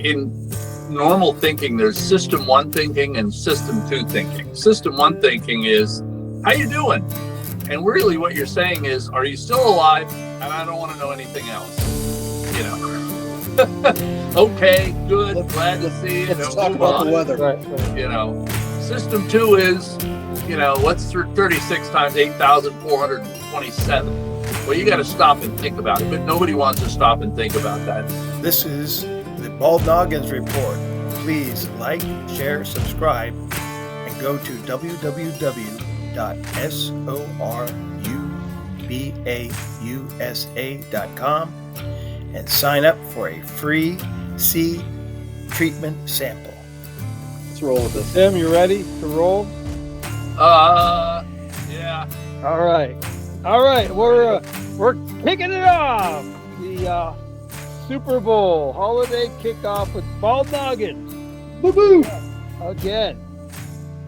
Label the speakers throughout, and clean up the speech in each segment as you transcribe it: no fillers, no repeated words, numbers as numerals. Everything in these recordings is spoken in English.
Speaker 1: in normal thinking, there's system one thinking and system two thinking. System one thinking is, how you doing? And really what you're saying is, are you still alive? And I don't want to know anything else. You know, okay, good, glad to see you.
Speaker 2: Let's talk about the weather.
Speaker 3: Right.
Speaker 1: You know, system two is, you know, what's 36 times 8,427? Well, you got to stop and think about it, but nobody wants to stop and think about that.
Speaker 2: This is the Bald Noggins Report. Please like, share, subscribe, and go to www.sorubausa.com and sign up for a free seed treatment sample.
Speaker 3: Let's roll with this. Tim, you ready to roll?
Speaker 1: Yeah.
Speaker 3: All right. We're kicking it off. The Super Bowl holiday kickoff with Bald Noggins. Boo-boo! Again.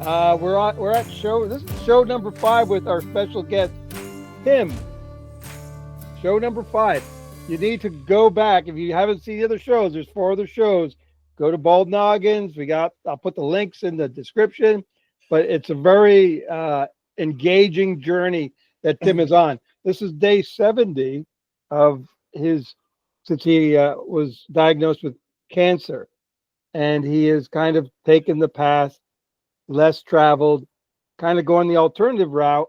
Speaker 3: We're at show. This is show number 5 with our special guest, Tim. Show number 5. You need to go back. If you haven't seen the other shows, there's 4 other shows. Go to Bald Noggins. I'll put the links in the description. But it's a very engaging journey that Tim is on. This is day 70 of his, since he was diagnosed with cancer. And he has kind of taken the path less traveled, kind of going the alternative route,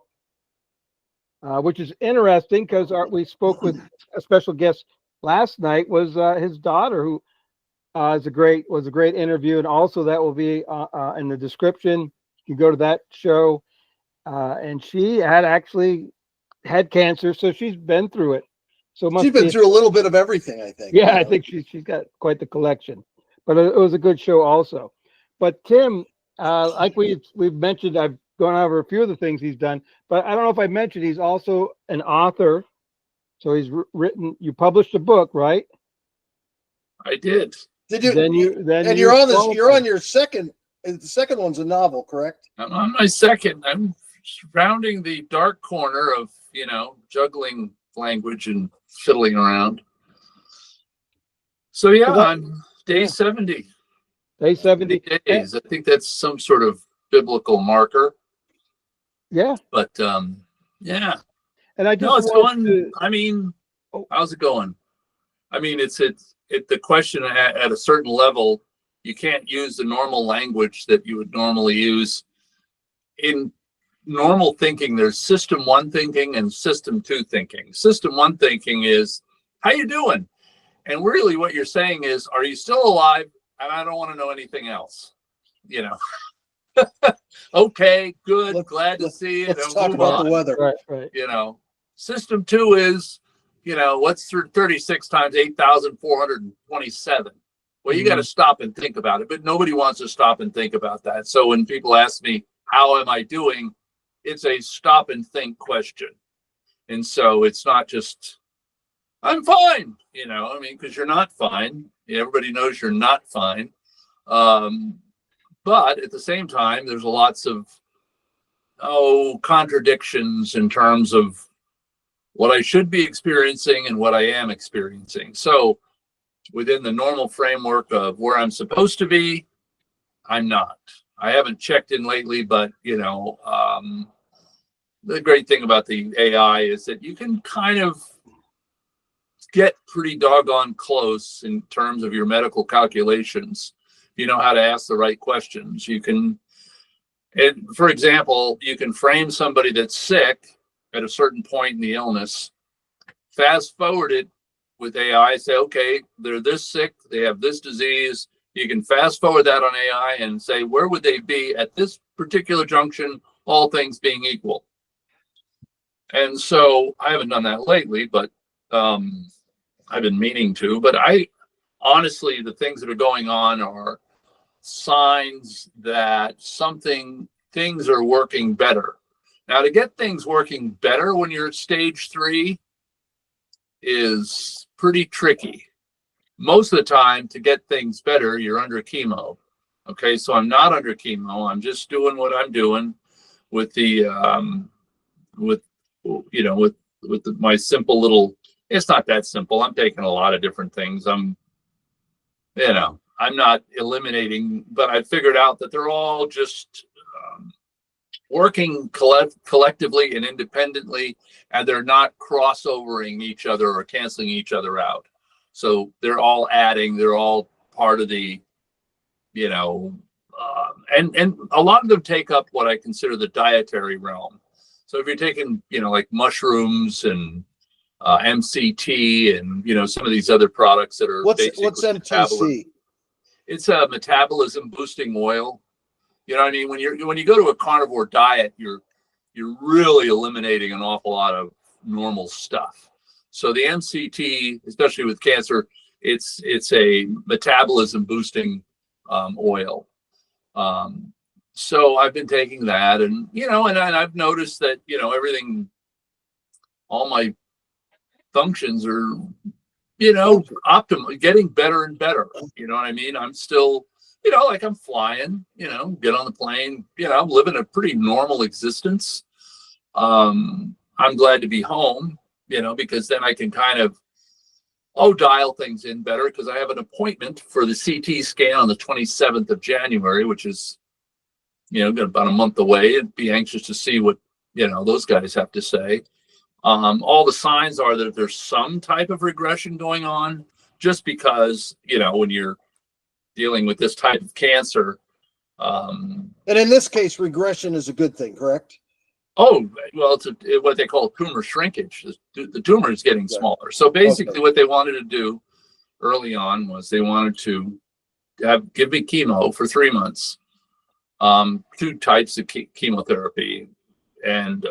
Speaker 3: which is interesting because we spoke with a special guest last night, was his daughter, who was a great interview, and also that will be in the description. You can go to that show, and she actually had cancer, so she's been through it. So
Speaker 2: She's been through a little bit of everything, I think.
Speaker 3: Yeah, I think she's got quite the collection. But it was a good show also. But Tim, like we've mentioned, I've gone over a few of the things he's done, but I don't know if I mentioned he's also an author. So he's written. You published a book, right?
Speaker 1: I did.
Speaker 2: Did you?
Speaker 3: Then
Speaker 2: you're on this. You're on your second. The second one's a novel, correct?
Speaker 1: I'm on my second. I'm rounding the dark corner of, juggling language and fiddling around. So yeah, I'm day 70.
Speaker 3: Day 70
Speaker 1: days. I think that's some sort of biblical marker.
Speaker 3: Yeah.
Speaker 1: But yeah.
Speaker 3: And I just
Speaker 1: it's going. I mean, how's it going? I mean, it's the question at a certain level. You can't use the normal language that you would normally use. In normal thinking, there's system one thinking and system two thinking. System one thinking is, how you doing? And really what you're saying is, are you still alive? And I don't want to know anything else. Okay, good, glad to see you.
Speaker 2: Let's talk about the weather.
Speaker 3: Right.
Speaker 1: System two is, what's 36 times 8,427? Well, you got to stop and think about it, but nobody wants to stop and think about that. So when people ask me, how am I doing? It's a stop and think question. And so it's not just, I'm fine, because you're not fine. Everybody knows you're not fine. But at the same time, there's lots of, contradictions in terms of what I should be experiencing and what I am experiencing. So within the normal framework of where I'm supposed to be, I'm not. I haven't checked in lately, but the great thing about the AI is that you can kind of get pretty doggone close in terms of your medical calculations. You know how to ask the right questions. You can, and for example, you can frame somebody that's sick at a certain point in the illness, fast forward it with AI, say, okay, they're this sick, they have this disease. You can fast forward that on AI and say, where would they be at this particular junction, all things being equal? And so I haven't done that lately, but I've been meaning to. But honestly, the things that are going on are signs that things are working better. Now, to get things working better when you're at stage 3 is pretty tricky. Most of the time, to get things better, you're under chemo. Okay, so I'm not under chemo. I'm just doing what I'm doing with the my simple little. It's not that simple. I'm taking a lot of different things. I'm I'm not eliminating, but I figured out that they're all just working collectively and independently, and they're not crossovering each other or canceling each other out. So they're all adding, they're all part of the, you know, and a lot of them take up what I consider the dietary realm. So if you're taking, you know, like mushrooms and MCT and, you know, some of these other products that are
Speaker 2: What's
Speaker 1: metabolism.
Speaker 2: MTC?
Speaker 1: It's a metabolism boosting oil. You know what I mean? When you go to a carnivore diet, you're really eliminating an awful lot of normal stuff. So the MCT, especially with cancer, it's a metabolism boosting oil. So I've been taking that, and you know, and I've noticed that, you know, everything, all my functions are, you know, optimal, getting better and better. You know what I mean? I'm still, you know, like I'm flying, you know, get on the plane, you know, I'm living a pretty normal existence. I'm glad to be home, you know, because then I can kind of, dial things in better, because I have an appointment for the CT scan on the 27th of January, which is, you know, about a month away, and be anxious to see what, you know, those guys have to say. All the signs are that there's some type of regression going on, just because, you know, when you're dealing with this type of cancer.
Speaker 2: And in this case, regression is a good thing, correct?
Speaker 1: Oh, well, it's what they call tumor shrinkage. The tumor is getting smaller. So basically what they wanted to do early on was they wanted to give me chemo for 3 months, 2 types of chemotherapy, and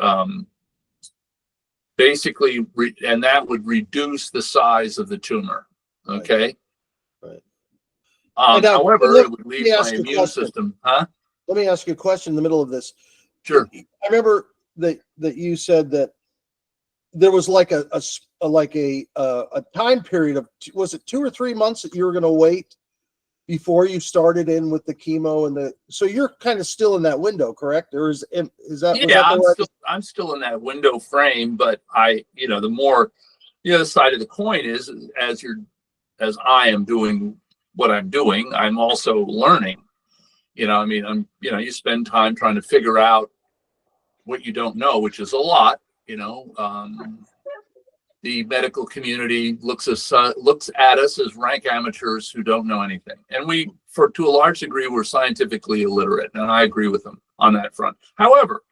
Speaker 1: basically, and that would reduce the size of the tumor. Okay.
Speaker 2: Right.
Speaker 1: However, it would leave my immune system. Huh?
Speaker 2: Let me ask you a question in the middle of this.
Speaker 1: Sure.
Speaker 2: I remember that you said that there was like a time period of, was it 2 or 3 months that you were going to wait before you started in with the chemo and so you're kind of still in that window, correct? Or is that?
Speaker 1: Yeah, I'm still in that window frame, but you know, the more, the other side of the coin is, as I am doing what I'm doing, I'm also learning. You know, I mean, you spend time trying to figure out what you don't know, which is a lot. You know, the medical community looks at us as rank amateurs who don't know anything, and to a large degree, we're scientifically illiterate, and I agree with them on that front. However,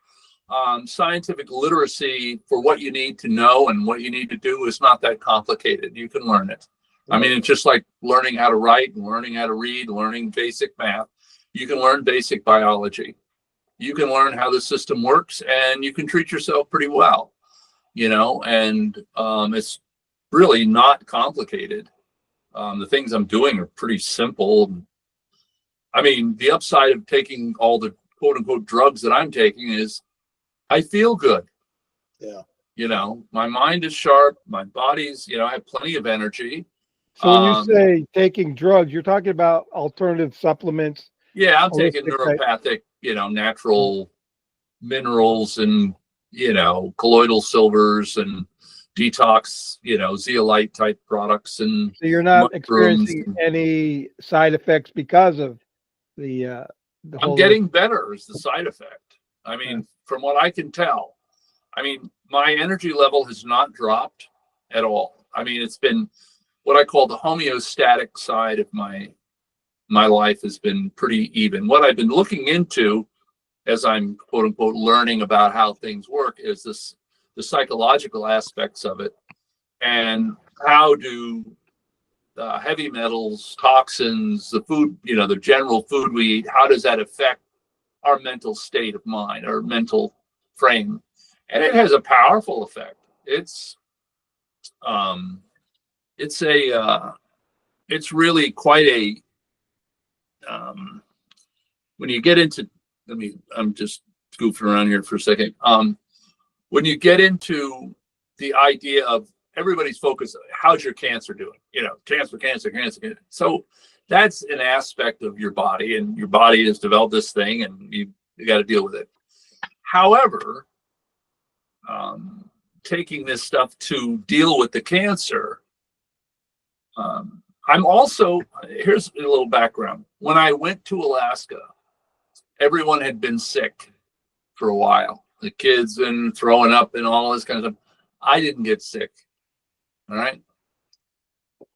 Speaker 1: scientific literacy for what you need to know and what you need to do is not that complicated. You can learn it. I mean, it's just like learning how to write and learning how to read, learning basic math. You can learn basic biology. You can learn how the system works, and you can treat yourself pretty well, you know, and it's really not complicated. The things I'm doing are pretty simple. I mean, the upside of taking all the quote unquote drugs that I'm taking is I feel good.
Speaker 2: Yeah.
Speaker 1: You know, my mind is sharp. My body's, you know, I have plenty of energy.
Speaker 3: So when you say taking drugs, you're talking about alternative supplements.
Speaker 1: Yeah, I'm taking neuropathic, you know, natural minerals and, you know, colloidal silvers and detox, you know, zeolite type products. And
Speaker 3: so you're not experiencing any side effects because of the whole.
Speaker 1: I'm getting better is the side effect. I mean, from what I can tell, I mean, my energy level has not dropped at all. I mean, it's been what I call the homeostatic side of my life has been pretty even. What I've been looking into as I'm quote unquote learning about how things work is the psychological aspects of it, and how do heavy metals, toxins, the food, you know, the general food we eat, how does that affect our mental state of mind, our mental frame? And it has a powerful effect. It's really quite a when you get into, I'm just goofing around here for a second. When you get into the idea of everybody's focus, how's your cancer doing? You know, cancer. So that's an aspect of your body, and your body has developed this thing, and you got to deal with it. However, taking this stuff to deal with the cancer, I'm also, here's a little background. When I went to Alaska, everyone had been sick for a while. The kids and throwing up and all this kind of stuff. I didn't get sick. All right.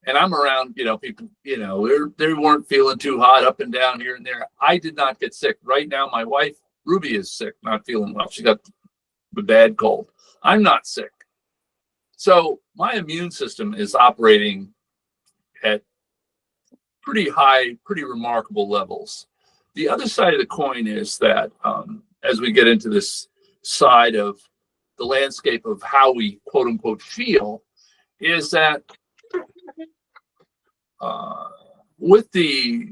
Speaker 1: And I'm around, people, they weren't feeling too hot up and down here and there. I did not get sick. Right now, my wife, Ruby, is sick, not feeling well. She got the bad cold. I'm not sick. So my immune system is operating at pretty high, pretty remarkable levels. The other side of the coin is that as we get into this side of the landscape of how we quote unquote feel, is that with the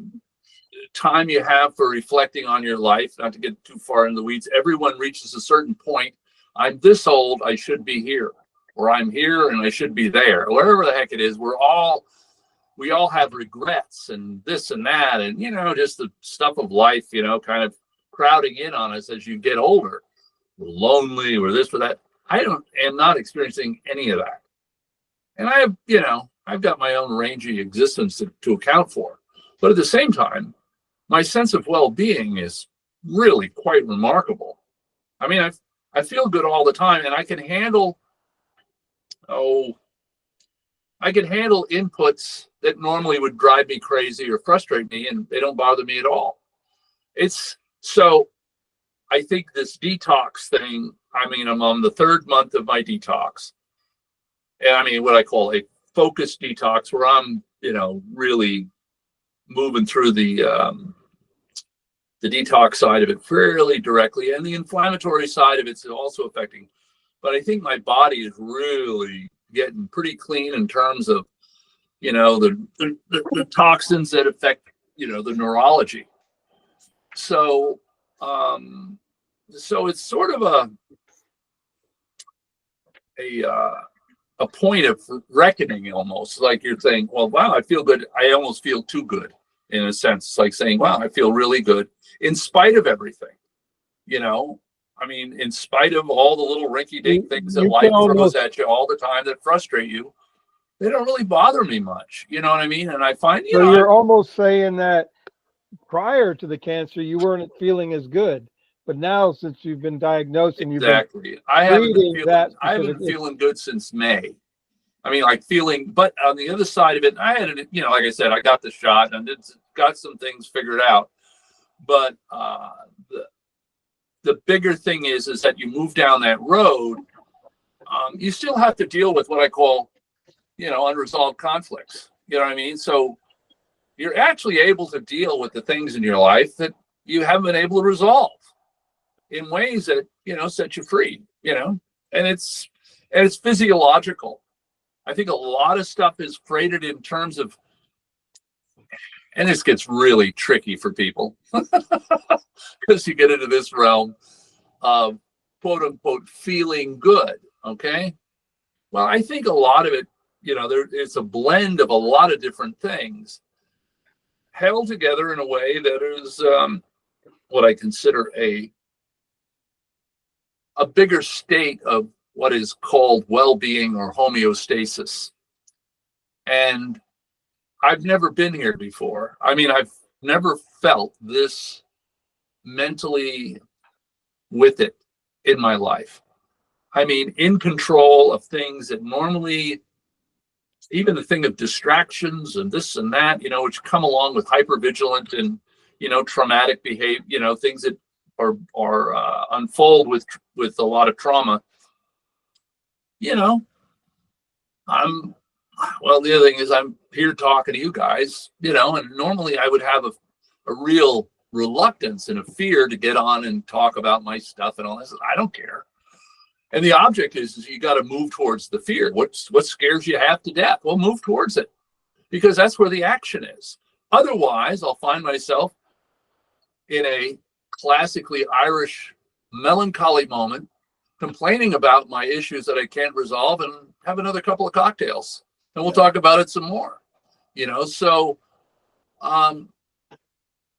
Speaker 1: time you have for reflecting on your life, not to get too far in the weeds, everyone reaches a certain point. I'm this old, I should be here, or I'm here and I should be there, wherever the heck it is. We all have regrets and this and that, and just the stuff of life, kind of crowding in on us as you get older. We're lonely, or this or that. I am not experiencing any of that, and I've got my own rangy existence to account for. But at the same time, my sense of well-being is really quite remarkable. I mean, I feel good all the time, and I can handle inputs that normally would drive me crazy or frustrate me, and they don't bother me at all. So I think this detox thing, I'm on the 3rd month of my detox. And what I call a focused detox, where I'm, really moving through the detox side of it fairly directly, and the inflammatory side of it's also affecting. But I think my body is really getting pretty clean in terms of, the toxins that affect, the neurology. So, so it's sort of a point of reckoning, almost like you're saying, well, wow, I feel good. I almost feel too good, in a sense. It's like saying, wow, I feel really good in spite of everything, in spite of all the little rinky-dink things that life throws at you all the time that frustrate you. They don't really bother me much. You know what I mean? And I find,
Speaker 3: so you're almost saying that prior to the cancer, you weren't feeling as good. But now, since you've been diagnosed and
Speaker 1: exactly, I haven't been feeling good since May. But on the other side of it, I had, like I said, I got the shot and got some things figured out. But the bigger thing is that you move down that road, you still have to deal with what I call, unresolved conflicts. You know what I mean? So you're actually able to deal with the things in your life that you haven't been able to resolve in ways that, set you free, and it's physiological. I think a lot of stuff is freighted in terms of, and this gets really tricky for people because you get into this realm of quote unquote feeling good. Okay. Well, I think a lot of it, it's a blend of a lot of different things held together in a way that is what I consider a bigger state of what is called well-being or homeostasis. And I've never been here before. I've never felt this mentally with it in my life. In control of things that normally, even the thing of distractions and this and that, which come along with hypervigilant and, traumatic behavior, things that are unfold with a lot of trauma. The other thing is I'm here talking to you guys, and normally I would have a real reluctance and a fear to get on and talk about my stuff and all this. I don't care. And the object is you got to move towards the fear. What scares you half to death? Well, move towards it, because that's where the action is. Otherwise, I'll find myself in a classically Irish melancholy moment, complaining about my issues that I can't resolve, and have another couple of cocktails, and we'll talk about it some more. So, and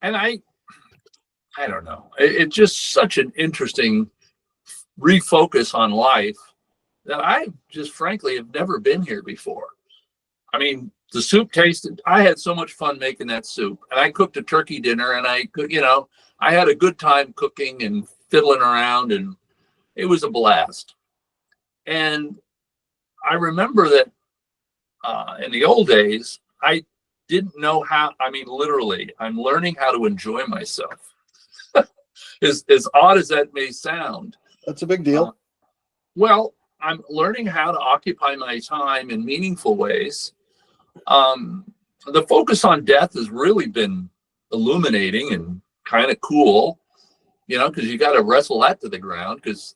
Speaker 1: I don't know. It's just such an interesting refocus on life that I just frankly have never been here before. The soup tasted, I had so much fun making that soup. And I cooked a turkey dinner, and I could, I had a good time cooking and fiddling around, and it was a blast. And I remember that in the old days, I didn't know how, I mean, literally, I'm learning how to enjoy myself. As odd as that may sound.
Speaker 2: That's a big deal.
Speaker 1: Well, I'm learning how to occupy my time in meaningful ways. The focus on death has really been illuminating and kind of cool, because you got to wrestle that to the ground, because,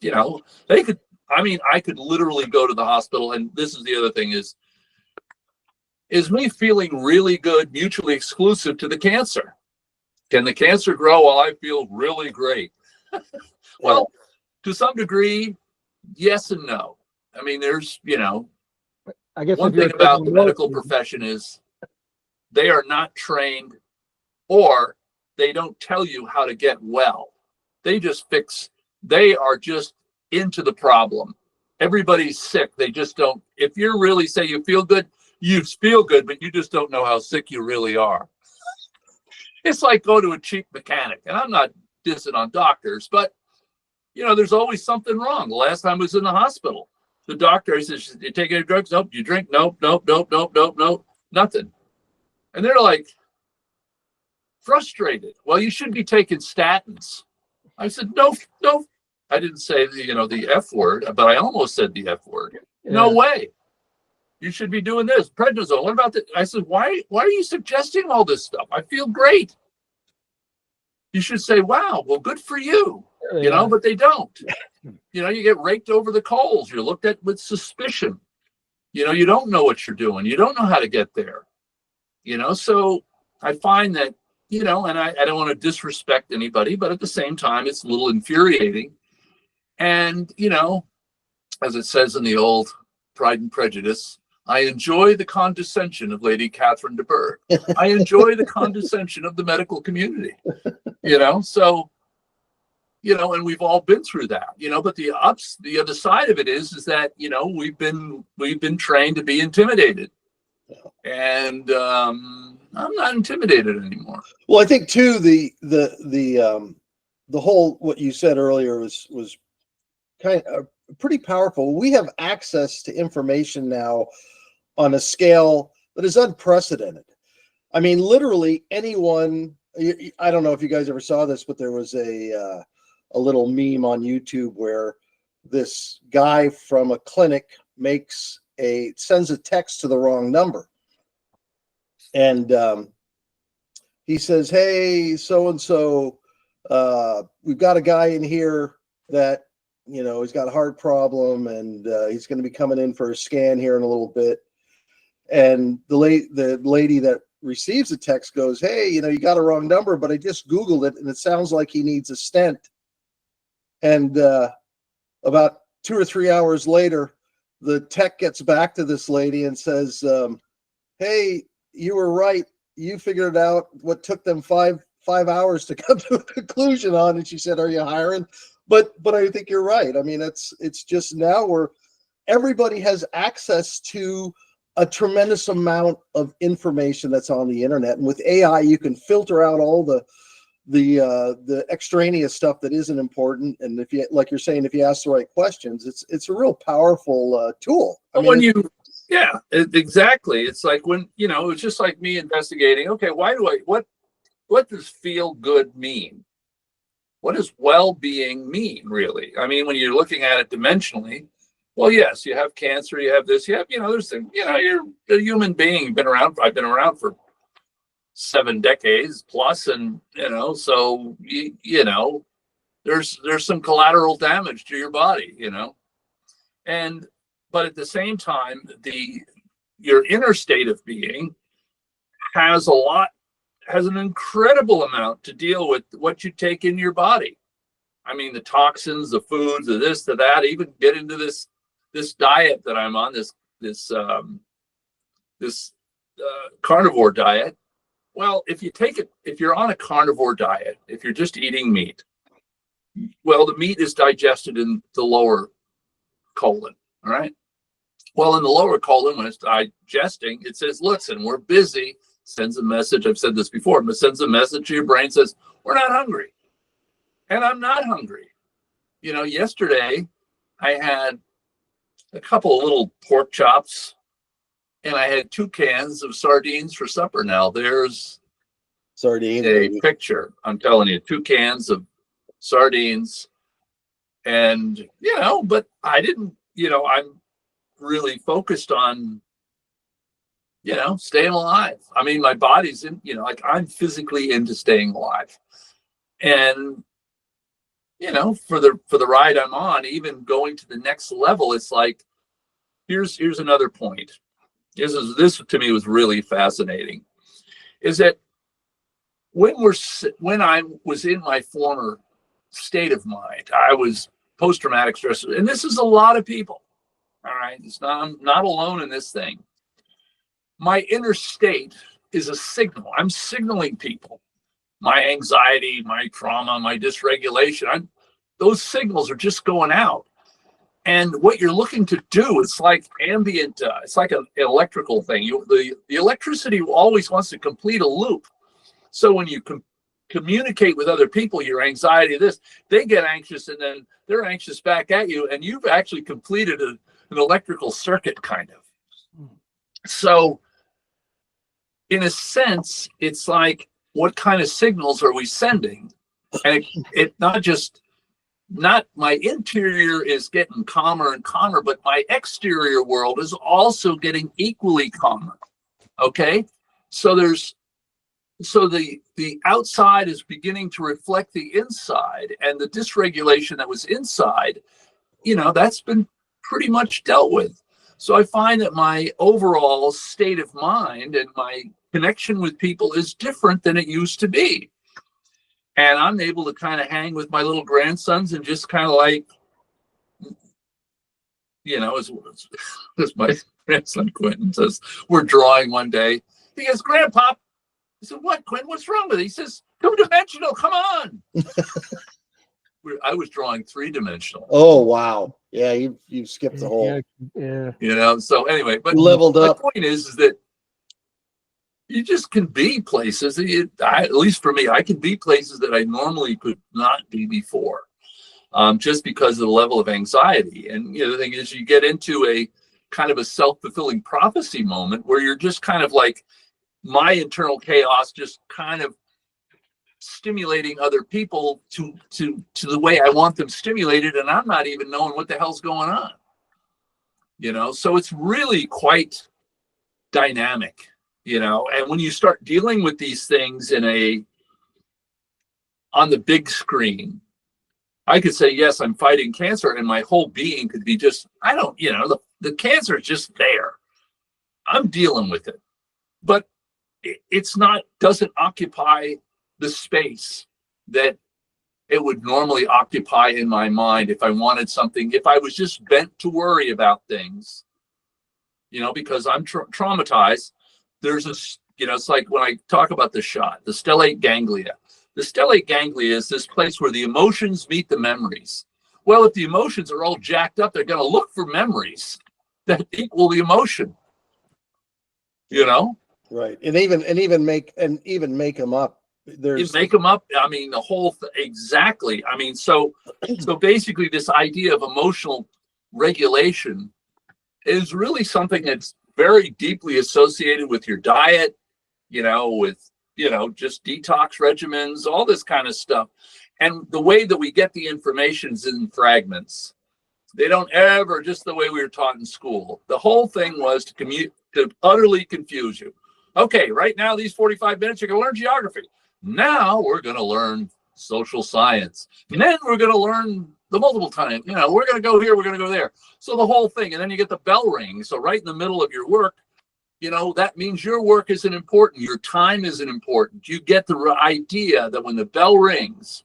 Speaker 1: I could literally go to the hospital, and this is the other thing is me feeling really good, mutually exclusive to the cancer. Can the cancer grow while I feel really great? Well, to some degree, yes and no. I mean, there's,
Speaker 3: I guess
Speaker 1: one thing about the medical profession is they are not trained, or they don't tell you how to get well. They are just into the problem. Everybody's sick. They just don't, if you really say you feel good, you feel good, but you just don't know how sick you really are. It's like go to a cheap mechanic, and I'm not dissing on doctors, but there's always something wrong. The last time I was in the hospital, the doctor says, "You take any drugs? Nope. You drink? Nope. Nothing." And they're like frustrated. Well, you should be taking statins. I said, no. I didn't say the F word, but I almost said the F word. Yeah. No way. You should be doing this. Prednisone. What about that? I said, why are you suggesting all this stuff? I feel great. You should say, wow, well, good for you.
Speaker 3: Yeah.
Speaker 1: But they don't. You get raked over the coals. You're looked at with suspicion. You don't know what you're doing. You don't know how to get there. So I find that, and I don't want to disrespect anybody, but at the same time, it's a little infuriating. And, as it says in the old Pride and Prejudice, I enjoy the condescension of Lady Catherine de Bourgh. I enjoy the condescension of the medical community, so, and we've all been through that, but the other side of it is that, we've been trained to be intimidated, and I'm not intimidated anymore.
Speaker 2: Well, I think too, the whole, what you said earlier was kind of pretty powerful. We have access to information now on a scale that is unprecedented. I mean, literally anyone, I don't know if you guys ever saw this, but there was a little meme on YouTube where this guy from a clinic sends a text to the wrong number. And he says, "Hey, so-and-so, we've got a guy in here that, he's got a heart problem, and he's going to be coming in for a scan here in a little bit." And the lady that receives the text goes, "Hey, you got a wrong number, but I just Googled it, and it sounds like he needs a stent." And about 2 or 3 hours later, the tech gets back to this lady and says, "Hey, you were right. You figured it out. What took them five hours to come to a conclusion on?" And she said, "Are you hiring?" But I think you're right. I mean, it's just now where everybody has access to a tremendous amount of information that's on the internet. And with AI, you can filter out all the extraneous stuff that isn't important. And if you, like you're saying, if you ask the right questions, it's a real powerful tool.
Speaker 1: Exactly. It's like when, it's just like me investigating. Okay, what does feel good mean? What does well-being mean, really? I mean, when you're looking at it dimensionally, well, yes, you have cancer, you have this, you have, there's things, you're a human being, I've been around for 7 decades plus, and, so, there's some collateral damage to your body, but at the same time, your inner state of being has an incredible amount to deal with what you take in your body. I mean, the toxins, the foods, the this, the that, even get into this diet that I'm on, this carnivore diet. Well, if you're on a carnivore diet, if you're just eating meat, well, the meat is digested in the lower colon. All right. Well, in the lower colon, when it's digesting, it says, listen, we're busy, sends a message. I've said this before, but sends a message to your brain, says, we're not hungry. And I'm not hungry. You know, yesterday I had a couple of little pork chops and I had 2 cans of sardines for supper. Now there's
Speaker 2: Sardines,
Speaker 1: a
Speaker 2: baby.
Speaker 1: picture. I'm telling you, 2 cans of sardines. And, you know, but I didn't, you know, I'm really focused on, you know, staying alive. I mean, my body's in, you know, like I'm physically into staying alive. And, you know, for the ride I'm on, even going to the next level, it's like, here's another point. This to me was really fascinating, is that when I was in my former state of mind, I was post-traumatic stress, and this is a lot of people. All right, I'm not alone in this thing. My inner state is a signal. I'm signaling people. My anxiety, my trauma, my dysregulation, those signals are just going out. And what you're looking to do, it's like ambient, it's like an electrical thing. The electricity always wants to complete a loop. So when you communicate with other people, your anxiety, they get anxious and then they're anxious back at you. And you've actually completed an electrical circuit, kind of. So in a sense, it's like, what kind of signals are we sending? And it not my interior is getting calmer and calmer, but my exterior world is also getting equally calmer. Okay. So the outside is beginning to reflect the inside, and the dysregulation that was inside, you know, that's been pretty much dealt with. So I find that my overall state of mind and my connection with people is different than it used to be. And I'm able to kind of hang with my little grandsons and just kind of like, you know, as my grandson Quentin says, we're drawing one day. He goes, Grandpa. I said, what, Quinn? What's wrong with it? He says, 2-dimensional, come on. I was drawing 3-dimensional.
Speaker 2: Oh, wow. Yeah, you skipped the whole.
Speaker 3: Yeah.
Speaker 1: You know, so anyway, but
Speaker 2: leveled up.
Speaker 1: My point is that you just can be places, at least for me, I can be places that I normally could not be before, just because of the level of anxiety. And, you know, the thing is, you get into a kind of a self-fulfilling prophecy moment where you're just kind of like, my internal chaos just kind of stimulating other people to the way I want them stimulated, and I'm not even knowing what the hell's going on. You know, so it's really quite dynamic, you know. And when you start dealing with these things on the big screen, I could say, yes, I'm fighting cancer, and my whole being could be just, I don't, you know, the cancer is just there. I'm dealing with it. But doesn't occupy the space that it would normally occupy in my mind if I wanted something, if I was just bent to worry about things, you know, because I'm traumatized. There's you know, it's like when I talk about the shot, the stellate ganglia. The stellate ganglia is this place where the emotions meet the memories. Well, if the emotions are all jacked up, they're going to look for memories that equal the emotion, you know?
Speaker 2: Right. And even make them up.
Speaker 1: You make them up. I mean, the whole exactly. I mean, so basically this idea of emotional regulation is really something that's very deeply associated with your diet, you know, with, you know, just detox regimens, all this kind of stuff. And the way that we get the information is in fragments. They don't ever, just the way we were taught in school. The whole thing was to utterly confuse you. Okay, right now, these 45 minutes, you're going to learn geography. Now we're going to learn social science. And then we're going to learn the multiple time. You know, we're going to go here, we're going to go there. So the whole thing. And then you get the bell ring. So right in the middle of your work, you know, that means your work isn't important. Your time isn't important. You get the idea that when the bell rings,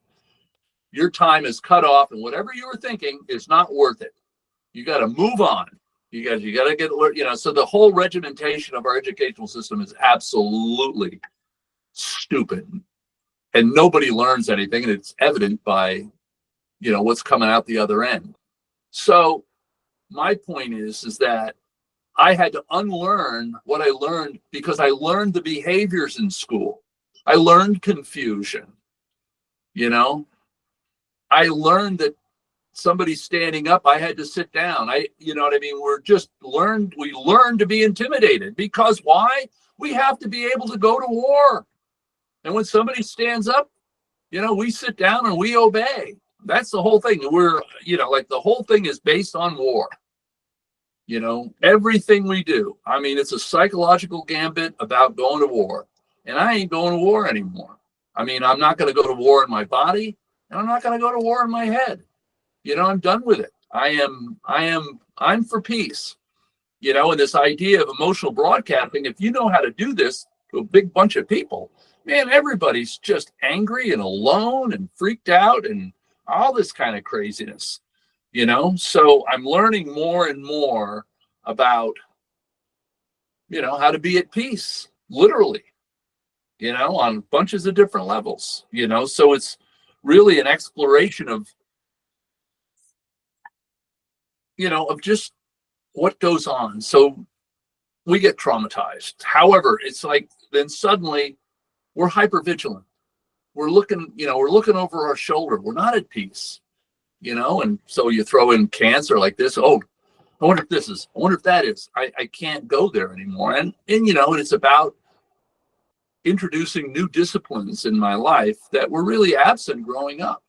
Speaker 1: your time is cut off and whatever you were thinking is not worth it. You got to move on. You got to get, you know, so the whole regimentation of our educational system is absolutely stupid, and nobody learns anything, and it's evident by, you know, what's coming out the other end. So my point is that I had to unlearn what I learned because I learned the behaviors in school. I learned confusion. You know, I learned that somebody standing up, I had to sit down. You know what I mean? We learned to be intimidated because why? We have to be able to go to war. And when somebody stands up, you know, we sit down and we obey. That's the whole thing. Like the whole thing is based on war. You know, everything we do. I mean, it's a psychological gambit about going to war. And I ain't going to war anymore. I mean, I'm not going to go to war in my body, and I'm not going to go to war in my head. You know, I'm done with it. I'm for peace. You know, and this idea of emotional broadcasting, if you know how to do this to a big bunch of people, man, everybody's just angry and alone and freaked out and all this kind of craziness. You know, so I'm learning more and more about, you know, how to be at peace, literally, you know, on bunches of different levels, you know, so it's really an exploration of, you know, of just what goes on. So we get traumatized. However, it's like then suddenly we're hypervigilant. We're looking over our shoulder. We're not at peace. You know, and so you throw in cancer like this. Oh, I wonder if that is. I can't go there anymore. And you know, it's about introducing new disciplines in my life that were really absent growing up.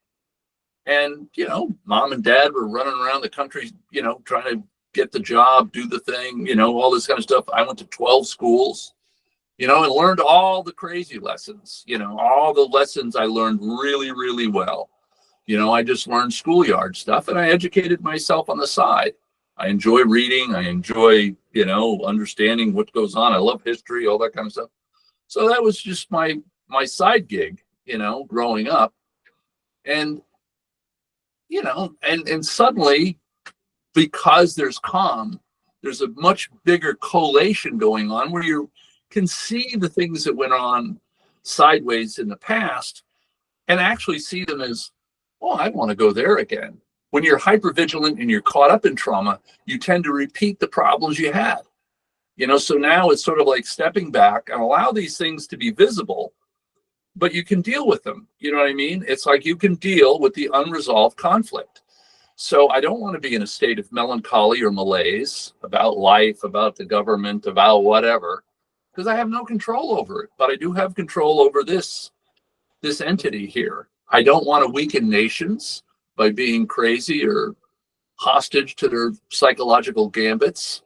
Speaker 1: And, you know, mom and dad were running around the country, you know, trying to get the job, do the thing, you know, all this kind of stuff. I went to 12 schools, you know, and learned all the crazy lessons, you know, all the lessons I learned really, really well. You know, I just learned schoolyard stuff and I educated myself on the side. I enjoy reading. I enjoy, you know, understanding what goes on. I love history, all that kind of stuff. So that was just my side gig, you know, growing up. And, you know, and suddenly, because there's calm, there's a much bigger collation going on where you can see the things that went on sideways in the past and actually see them as, oh, I want to go there again. When you're hypervigilant and you're caught up in trauma, you tend to repeat the problems you had. You know, so now it's sort of like stepping back and allow these things to be visible, but you can deal with them. You know what I mean? It's like you can deal with the unresolved conflict. So I don't want to be in a state of melancholy or malaise about life, about the government, about whatever, because I have no control over it. But I do have control over this entity here. I don't want to weaken nations by being crazy or hostage to their psychological gambits.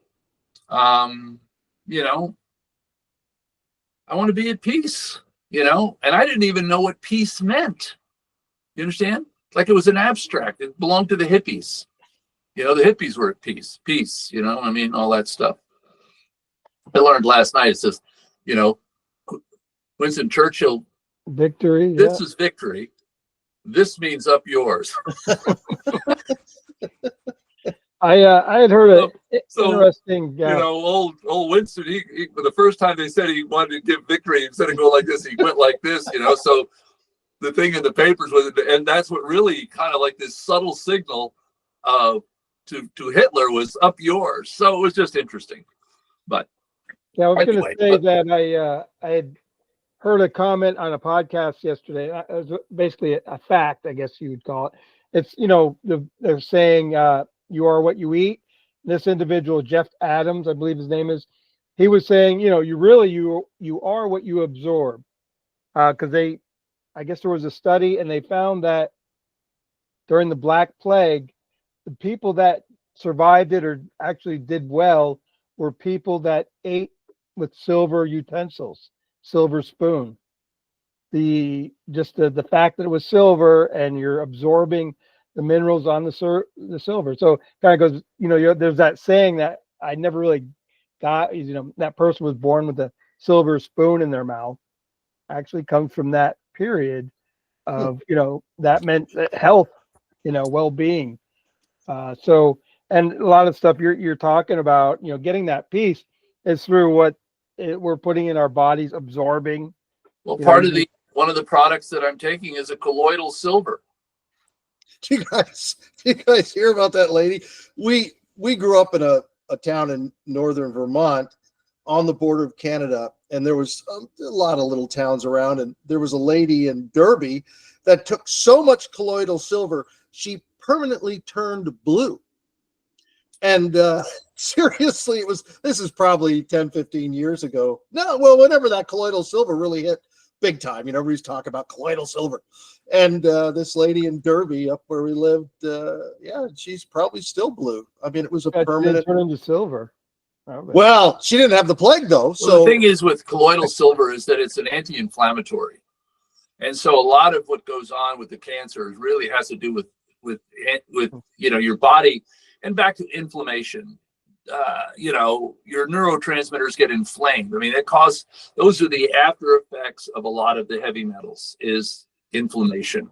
Speaker 1: You know, I want to be at peace, you know, and I didn't even know what peace meant. You understand? Like it was an abstract. It belonged to the hippies. You know, the hippies were at peace, you know, I mean, all that stuff. I learned last night, it says, you know, Winston Churchill,
Speaker 3: victory.
Speaker 1: This is victory. This means up yours.
Speaker 3: I had heard interesting.
Speaker 1: You know, old Winston. He the first time they said he wanted to give victory, instead of go like this, he went like this. You know, so the thing in the papers was, and that's what really kind of like this subtle signal to Hitler was up yours. So it was just interesting. But
Speaker 3: yeah, I was going to say that I had heard a comment on a podcast yesterday. It was basically a fact, I guess you would call it. It's, you know, they're saying you are what you eat. This individual, Jeff Adams, I believe his name is, he was saying, you know, you are what you absorb. Because I guess there was a study and they found that during the Black Plague, the people that survived it or actually did well were people that ate with silver utensils, silver spoon. The fact that it was silver and you're absorbing the minerals on the silver. So kind of goes, you know, there's that saying that I never really got, you know, that person was born with a silver spoon in their mouth, actually comes from that period of, you know, that meant health, you know, well-being. So, and a lot of stuff you're talking about, you know, getting that peace is through what we're putting in our bodies, absorbing.
Speaker 1: Well, one of the products that I'm taking is a colloidal silver.
Speaker 2: Do you guys hear about that lady? We grew up in a town in northern Vermont on the border of Canada, and there was a lot of little towns around, and there was a lady in Derby that took so much colloidal silver, she permanently turned blue. And seriously, this is probably 10, 15 years ago. No, well, whenever that colloidal silver really hit big time, everybody's talking about colloidal silver. And this lady in Derby, up where we lived, she's probably still blue. I mean, it was a permanent.
Speaker 3: Turn into silver. Probably.
Speaker 2: Well, she didn't have the plague though.
Speaker 1: Well, the thing is with colloidal silver is that it's an anti-inflammatory, and so a lot of what goes on with the cancer really has to do with your body. And back to inflammation, your neurotransmitters get inflamed. I mean, those are the after effects of a lot of the heavy metals is inflammation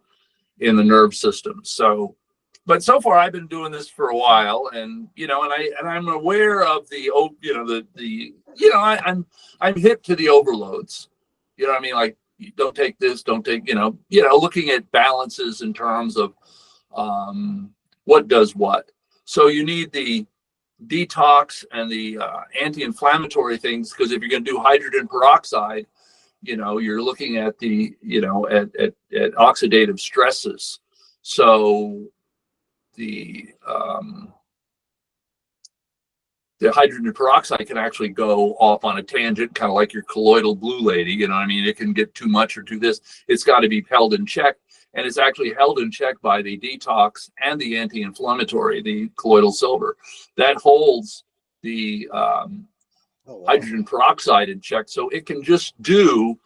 Speaker 1: in the nerve system. So, but so far I've been doing this for a while, and I'm aware of I'm hip to the overloads. You know what I mean? Like, don't take this, don't take, looking at balances in terms of what does what. So you need the detox and the anti-inflammatory things, because if you're going to do hydrogen peroxide, you're looking at the at oxidative stresses. So the hydrogen peroxide can actually go off on a tangent, kind of like your colloidal blue lady. You know what I mean? It can get too much or too this. It's got to be held in check. And it's actually held in check by the detox and the anti-inflammatory, the colloidal silver. That holds the hydrogen peroxide in check. So it can just do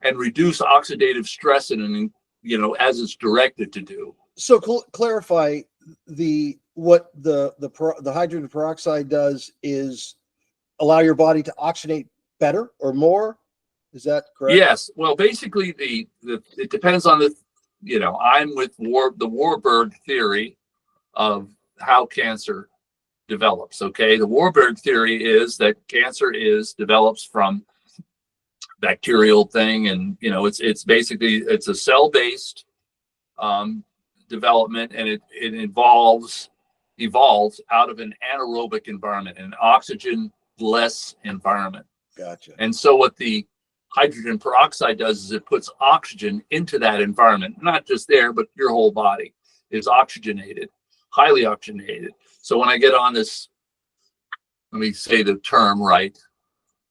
Speaker 1: and reduce oxidative stress as it's directed to do.
Speaker 2: So clarify what the hydrogen peroxide does is allow your body to oxygenate better or more. Is that correct?
Speaker 1: Yes. Well, basically it depends on I'm with the Warburg theory of how cancer develops. Okay. The Warburg theory is that cancer develops from bacterial thing. And, it's basically, it's a cell-based development, and it evolves out of an anaerobic environment, an oxygen-less environment.
Speaker 2: Gotcha.
Speaker 1: And so what the hydrogen peroxide does is it puts oxygen into that environment, not just there, but your whole body is oxygenated, highly oxygenated. So when I get on this, let me say the term right,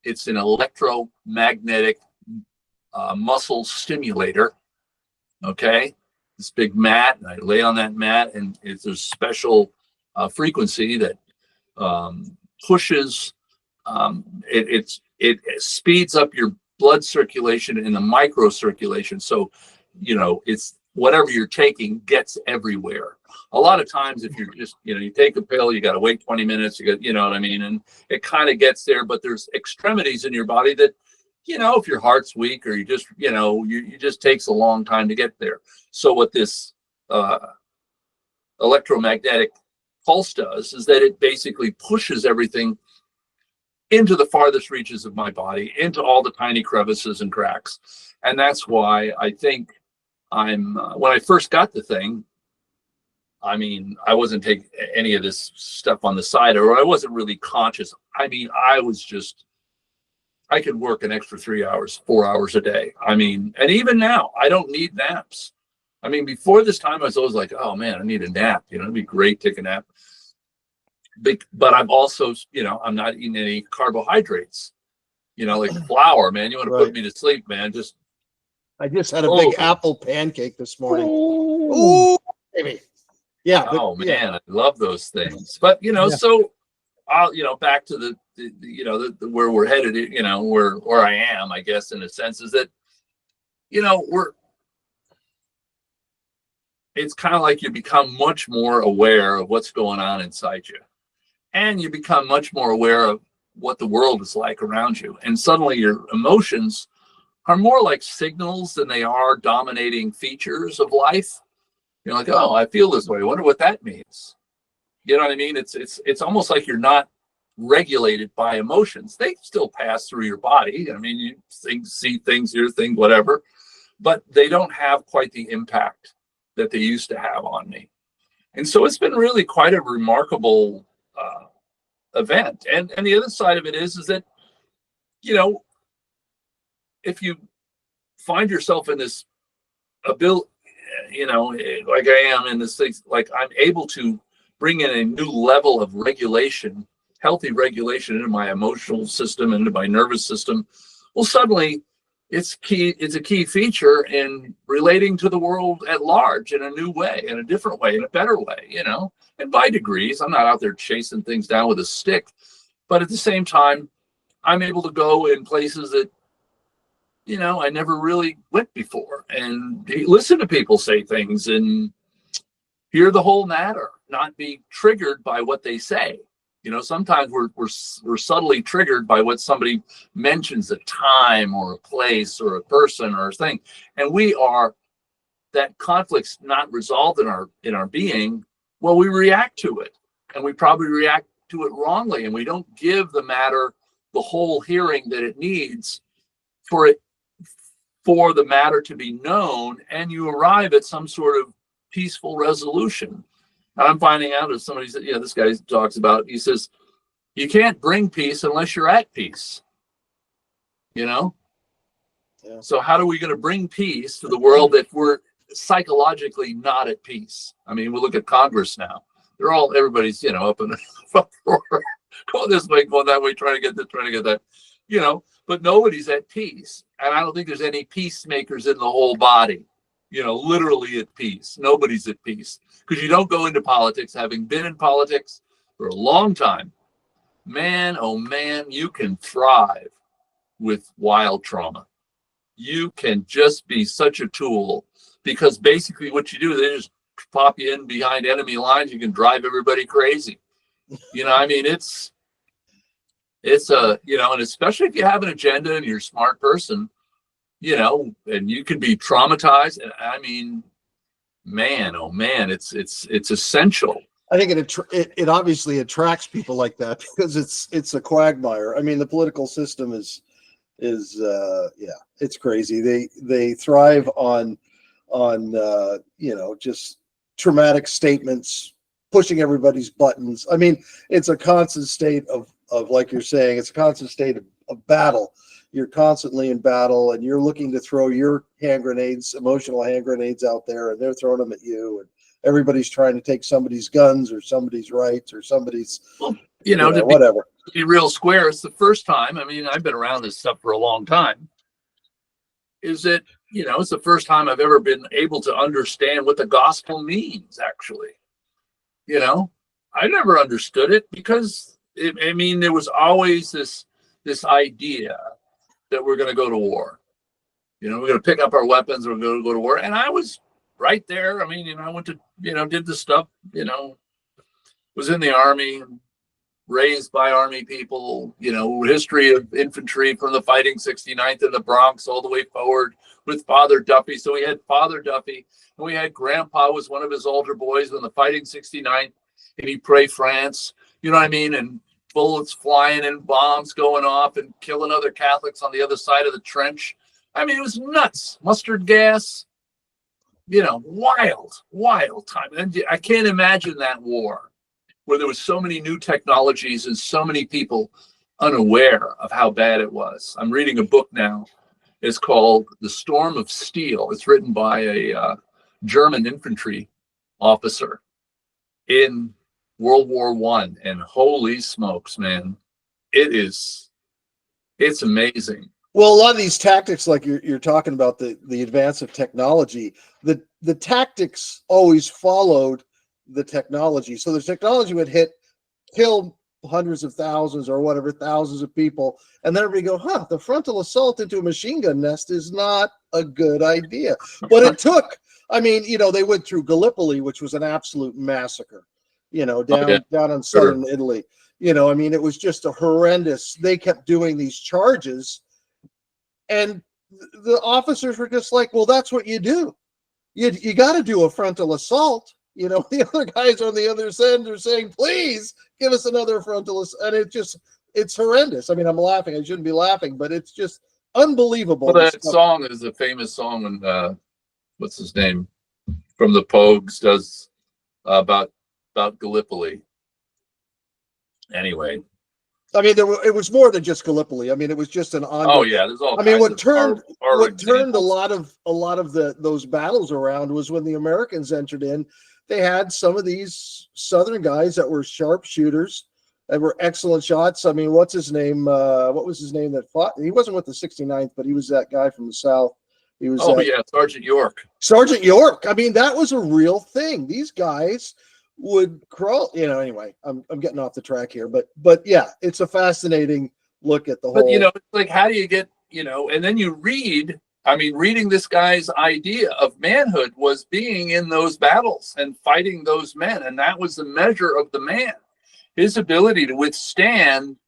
Speaker 1: it's an electromagnetic muscle stimulator. Okay. This big mat, and I lay on that mat, and there's a special frequency that pushes, it speeds up your blood circulation in the microcirculation. So, it's whatever you're taking gets everywhere. A lot of times if you're just, you take a pill, you got to wait 20 minutes, what I mean? And it kind of gets there, but there's extremities in your body that, if your heart's weak or you just, you just takes a long time to get there. So what this electromagnetic pulse does is that it basically pushes everything into the farthest reaches of my body, into all the tiny crevices and cracks. And that's why I think when I first got the thing, I mean, I wasn't taking any of this stuff on the side, or I wasn't really conscious. I mean, I could work an extra 3 hours, 4 hours a day. I mean, and even now, I don't need naps. I mean, before this time, I was always like, oh man, I need a nap. It'd be great to take a nap. But I'm also, I'm not eating any carbohydrates, like flour, man. You want to put me to sleep, man.
Speaker 2: I just had a big apple pancake this morning. Ooh, baby. Yeah.
Speaker 1: Oh man, I love those things. But, so I'll, back to the where we're headed, where I am, I guess, in a sense, is that, it's kind of like you become much more aware of what's going on inside you. And you become much more aware of what the world is like around you. And suddenly your emotions are more like signals than they are dominating features of life. You're like, oh, I feel this way. I wonder what that means. You know what I mean? It's almost like you're not regulated by emotions. They still pass through your body. I mean, you see things, hear things, whatever, but they don't have quite the impact that they used to have on me. And so it's been really quite a remarkable event. And the other side of it is that, you know, if you find yourself in this ability, you know, like I am in this thing, like I'm able to bring in a new level of regulation, healthy regulation into my emotional system, into my nervous system, well, suddenly it's a key feature in relating to the world at large in a new way, in a different way, in a better way, you know, and by degrees. I'm not out there chasing things down with a stick, but at the same time, I'm able to go in places that, you know, I never really went before, and listen to people say things and hear the whole matter, not be triggered by what they say. You know, sometimes we're subtly triggered by what somebody mentions, a time or a place or a person or a thing, and that conflict's not resolved in our being. Well, we react to it, and we probably react to it wrongly, and we don't give the matter the whole hearing that it needs for the matter to be known, and you arrive at some sort of peaceful resolution. And I'm finding out, as somebody said, this guy talks about, he says, you can't bring peace unless you're at peace, you know? Yeah. So how are we going to bring peace to the world that we're psychologically not at peace? I mean, we look at Congress now. Everybody's, you know, up in the front door, going this way, going that way, trying to get this, trying to get that, you know, but nobody's at peace. And I don't think there's any peacemakers in the whole body, you know, literally at peace. Nobody's at peace, because you don't go into politics, having been in politics for a long time. Man, oh man, you can thrive with wild trauma. You can just be such a tool, because basically what you do, they just pop you in behind enemy lines. You can drive everybody crazy. You know, I mean, it's a, you know, and especially if you have an agenda and you're a smart person, you know, and you can be traumatized. And I mean, man, oh man, it's essential.
Speaker 2: I think it obviously attracts people like that, because it's a quagmire. I mean, the political system is it's crazy. They thrive on you know, just traumatic statements, pushing everybody's buttons. I mean, it's a constant state of like you're saying, it's a constant state of battle. You're constantly in battle, and you're looking to throw your hand grenades, emotional hand grenades out there, and they're throwing them at you, and everybody's trying to take somebody's guns or somebody's rights or somebody's,
Speaker 1: you know,
Speaker 2: whatever.
Speaker 1: To be real square, it's the first time. I mean, I've been around this stuff for a long time. Is that, you know, it's the first time I've ever been able to understand what the gospel means, actually. You know, I never understood it, because I mean, there was always this idea that we're going to go to war. You know, we're going to pick up our weapons, we're going to go to war. And I was right there. I mean, you know, I went to, you know, did the stuff, you know, was in the Army, raised by Army people, you know, history of infantry from the fighting 69th in the Bronx all the way forward with Father Duffy. So we had Father Duffy, and we had Grandpa was one of his altar boys in the fighting 69th, and he prayed France, you know what I mean? And bullets flying and bombs going off and killing other Catholics on the other side of the trench. I mean, it was nuts. Mustard gas, you know, wild time. And I can't imagine that war where there was so many new technologies and so many people unaware of how bad it was. I'm reading a book now. It's called The Storm of Steel. It's written by a German infantry officer in World War I. And holy smokes, man, it's amazing.
Speaker 2: Well, a lot of these tactics, like you're talking about, the advance of technology, the tactics always followed the technology. So the technology would kill hundreds of thousands or whatever, thousands of people, and then everybody go, the frontal assault into a machine gun nest is not a good idea. But it took, I mean, you know, they went through Gallipoli, which was an absolute massacre, you know, down in southern Italy. You know, I mean, it was just a horrendous, they kept doing these charges, and the officers were just like, well, that's what you do. You got to do a frontal assault. You know, the other guys on the other end are saying, please give us another frontal assault. And it's horrendous. I mean, I'm laughing. I shouldn't be laughing, but it's just unbelievable.
Speaker 1: Well, that song is a famous song, and what's his name from the Pogues does about Gallipoli. Anyway.
Speaker 2: I mean, it was more than just Gallipoli. I mean, it was just an ongoing.
Speaker 1: Oh yeah, there's all.
Speaker 2: I mean,
Speaker 1: what turned
Speaker 2: a lot of those battles around was when the Americans entered in. They had some of these Southern guys that were sharpshooters that were excellent shots. I mean, what's his name? What was his name that fought? He wasn't with the 69th, but he was that guy from the South. He was.
Speaker 1: Yeah, Sergeant York.
Speaker 2: Sergeant York. I mean, that was a real thing. These guys would crawl. Anyway, I'm getting off the track here, but yeah, it's a fascinating look at the whole.
Speaker 1: But it's like, how do you get, and then you read. I mean, reading this guy's idea of manhood was being in those battles and fighting those men. And that was the measure of the man, his ability to withstand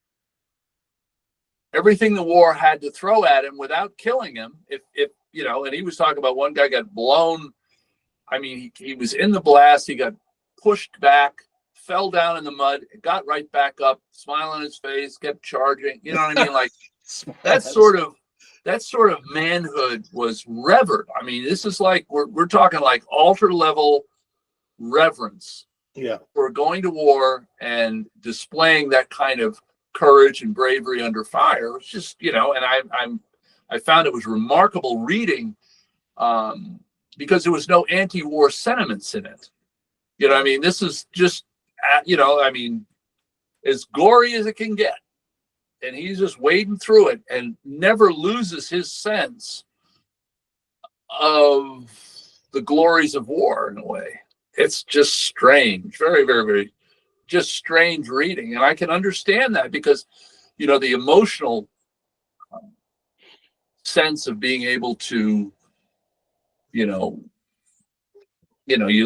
Speaker 1: everything the war had to throw at him without killing him. If and he was talking about one guy got blown. I mean, he was in the blast. He got pushed back, fell down in the mud, got right back up, smile on his face, kept charging. You know what I mean? Like that sort of manhood was revered. I mean, this is like we're talking like altar level reverence.
Speaker 2: Yeah,
Speaker 1: for going to war and displaying that kind of courage and bravery under fire. It's just and I found it was remarkable reading because there was no anti-war sentiments in it. I mean, this is just I mean, as gory as it can get. And he's just wading through it and never loses his sense of the glories of war in a way. It's just strange, very, very, very just strange reading. And I can understand that because, the emotional sense of being able to, you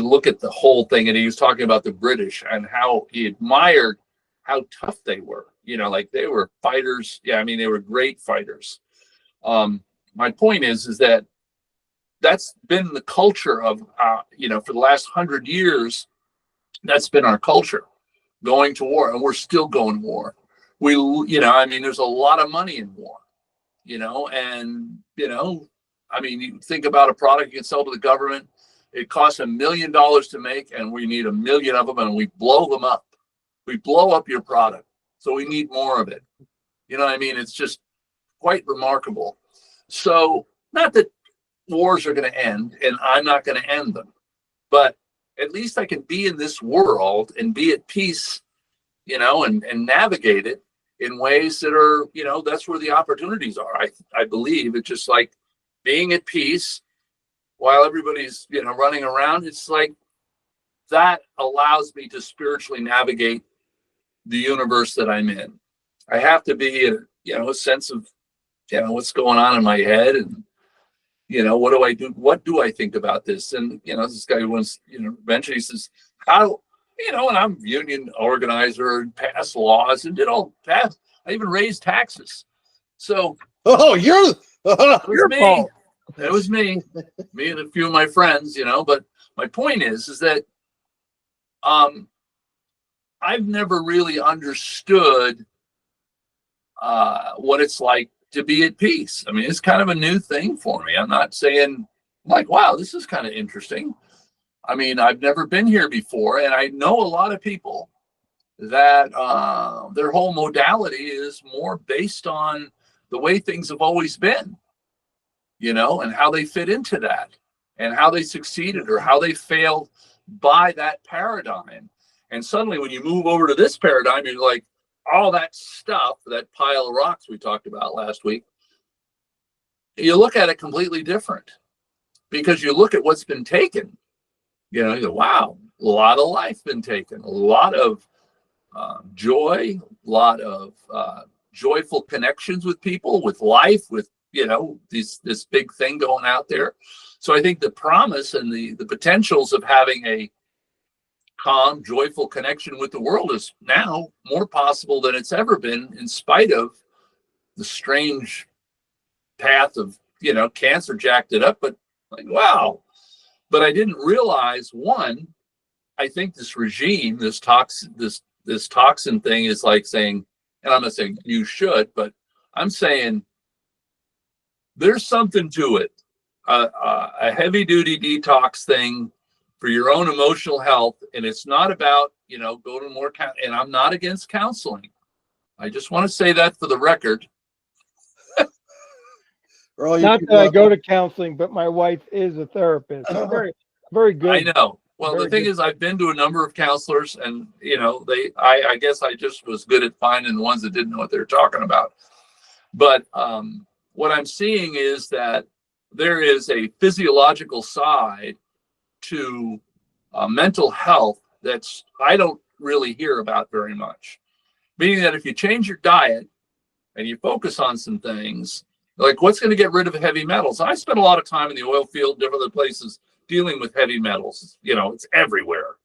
Speaker 1: look at the whole thing, and he was talking about the British and how he admired how tough they were. Like they were fighters. Yeah, I mean, they were great fighters. My point is that that's been the culture of, for the last 100 years, that's been our culture, going to war, and we're still going to war. I mean, there's a lot of money in war, I mean, you think about a product you can sell to the government. It costs $1 million to make, and we need 1 million of them, and we blow them up. We blow up your product. So we need more of it. You know what I mean? It's just quite remarkable. So not that wars are going to end, and I'm not going to end them, but at least I can be in this world and be at peace, and navigate it in ways that are, that's where the opportunities are. I believe it's just like being at peace while everybody's, running around. It's like that allows me to spiritually navigate the universe that I'm in. I have to be a sense of, what's going on in my head, and, what do I do? What do I think about this? And, this guy once, mentioned, he says, how, and I'm union organizer and passed laws and I even raised taxes. So,
Speaker 2: you're
Speaker 1: me. That was me and a few of my friends, but my point is that, I've never really understood what it's like to be at peace. I mean, it's kind of a new thing for me. I'm not saying like, wow, this is kind of interesting. I mean, I've never been here before, and I know a lot of people that their whole modality is more based on the way things have always been, and how they fit into that and how they succeeded or how they failed by that paradigm. And suddenly when you move over to this paradigm, you're like, all that stuff, that pile of rocks we talked about last week, you look at it completely different because you look at what's been taken. You go, wow, a lot of life been taken, a lot of joy, a lot of joyful connections with people, with life, with, this big thing going out there. So I think the promise and the potentials of having a calm, joyful connection with the world is now more possible than it's ever been, in spite of the strange path of, cancer jacked it up. But like, wow. But I didn't realize, one, I think this regime, this toxin thing is like saying, and I'm not saying you should, but I'm saying there's something to it. A heavy duty detox thing for your own emotional health. And it's not about go to more, and I'm not against counseling. I just want to say that for the record.
Speaker 3: Not that I go to counseling, but my wife is a therapist. Very, very good.
Speaker 1: I know. Well,
Speaker 3: Very
Speaker 1: the thing
Speaker 3: good.
Speaker 1: is, I've been to a number of counselors, and I guess I just was good at finding the ones that didn't know what they were talking about. But what I'm seeing is that there is a physiological side to mental health that's I don't really hear about very much. Meaning that if you change your diet and you focus on some things, like what's going to get rid of heavy metals? I spent a lot of time in the oil field, different other places dealing with heavy metals. It's everywhere.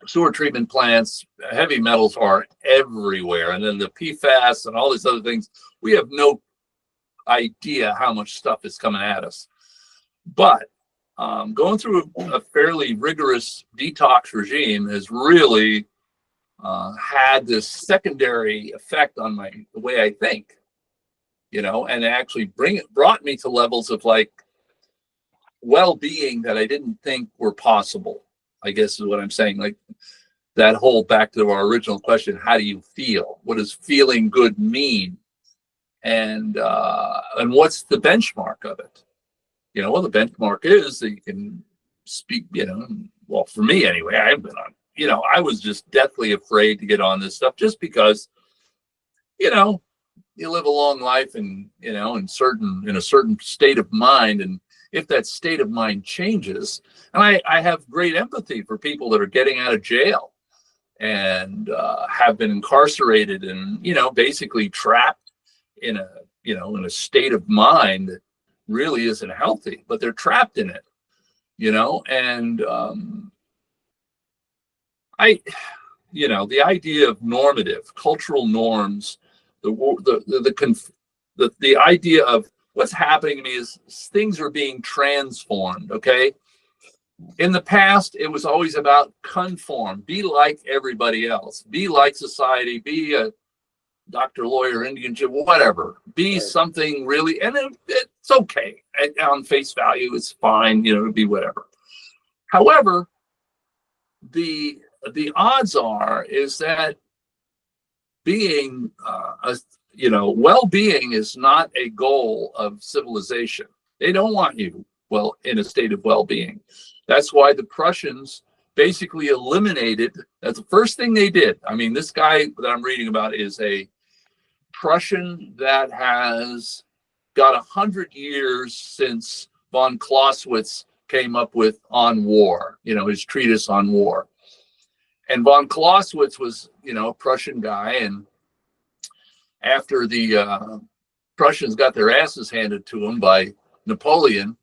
Speaker 1: Sewer treatment plants, heavy metals are everywhere. And then the PFAS and all these other things, we have no idea how much stuff is coming at us. But going through a fairly rigorous detox regime has really had this secondary effect on the way I think, and actually brought me to levels of like well-being that I didn't think were possible, I guess is what I'm saying. Like that whole back to our original question, how do you feel? What does feeling good mean? And what's the benchmark of it? Well, the benchmark is that you can speak, well, for me anyway, I have been on, I was just deathly afraid to get on this stuff just because, you live a long life and, in a certain state of mind. And if that state of mind changes, and I have great empathy for people that are getting out of jail and have been incarcerated and, basically trapped in a state of mind that really isn't healthy, but they're trapped in it, and the idea of normative cultural norms, the idea of what's happening to me is things are being transformed. Okay. In the past, it was always about conform, be like everybody else, be like society, be a doctor, lawyer, Indian, whatever, be something really, and it's okay. On face value, it's fine, to be whatever. However, the odds are is that being well-being is not a goal of civilization. They don't want you in a state of well-being. That's why the Prussians basically eliminated, that's the first thing they did. I mean, this guy that I'm reading about is a Prussian that has got 100 years since von Clausewitz came up with On War, his treatise on war. And von Clausewitz was, a Prussian guy. And after the Prussians got their asses handed to them by Napoleon,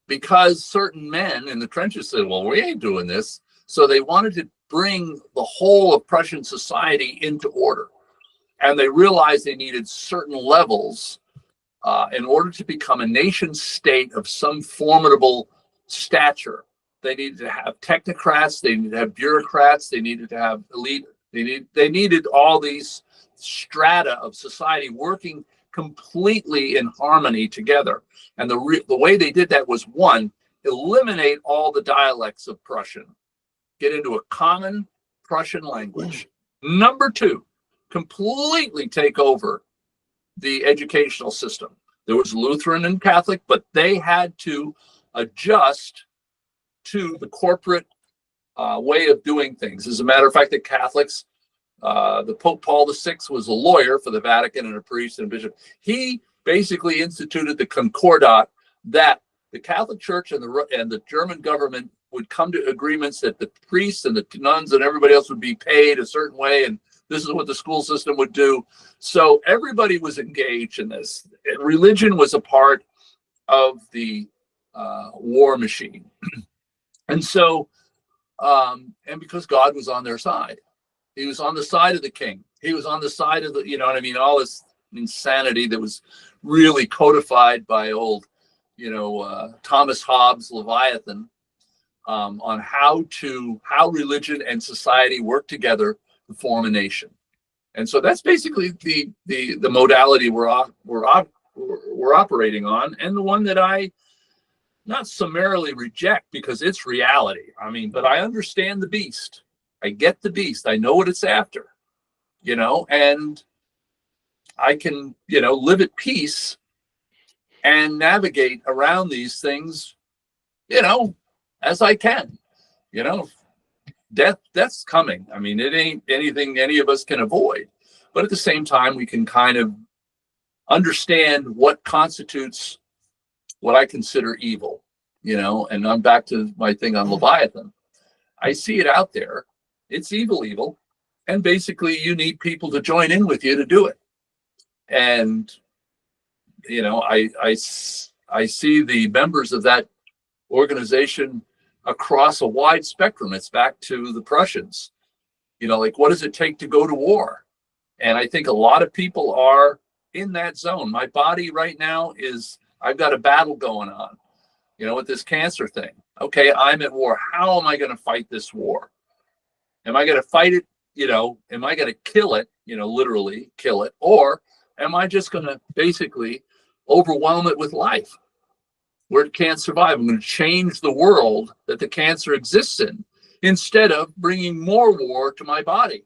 Speaker 1: because certain men in the trenches said, well, we ain't doing this. So they wanted to bring the whole of Prussian society into order. And they realized they needed certain levels in order to become a nation state of some formidable stature. They needed to have technocrats, they needed to have bureaucrats, they needed to have elite, they needed all these strata of society working completely in harmony together. And the way they did that was, one, eliminate all the dialects of Prussian, get into a common Prussian language. Number two, completely take over the educational system. There was Lutheran and Catholic, but they had to adjust to the corporate way of doing things. As a matter of fact, the Catholics, the Pope Paul VI was a lawyer for the Vatican and a priest and a bishop. He basically instituted the Concordat that the Catholic Church and the German government would come to agreements that the priests and the nuns and everybody else would be paid a certain way, and this is what the school system would do. So everybody was engaged in this. Religion was a part of the war machine. And so, and because God was on their side, he was on the side of the king. He was on the side of the, all this insanity that was really codified by old, Thomas Hobbes' Leviathan, on how religion and society work together to form a nation. And so that's basically the modality we're operating on, and the one that I not summarily reject because it's reality. I mean, but I understand the beast. I get the beast. I know what it's after, and I can, live at peace and navigate around these things, as I can. Death's coming. I mean, it ain't anything any of us can avoid. But at the same time, we can kind of understand what constitutes what I consider evil, and I'm back to my thing on Leviathan. I see it out there. It's evil. And basically you need people to join in with you to do it. And, I see the members of that organization across a wide spectrum. It's back to the Prussians, like, what does it take to go to war? And I think a lot of people are in that zone. My body right now I've got a battle going on, with this cancer thing. Okay, I'm at war. How am I going to fight this war? Am I going to fight it? Am I going to kill it, literally kill it? Or am I just going to basically overwhelm it with life where it can't survive? I'm going to change the world that the cancer exists in instead of bringing more war to my body.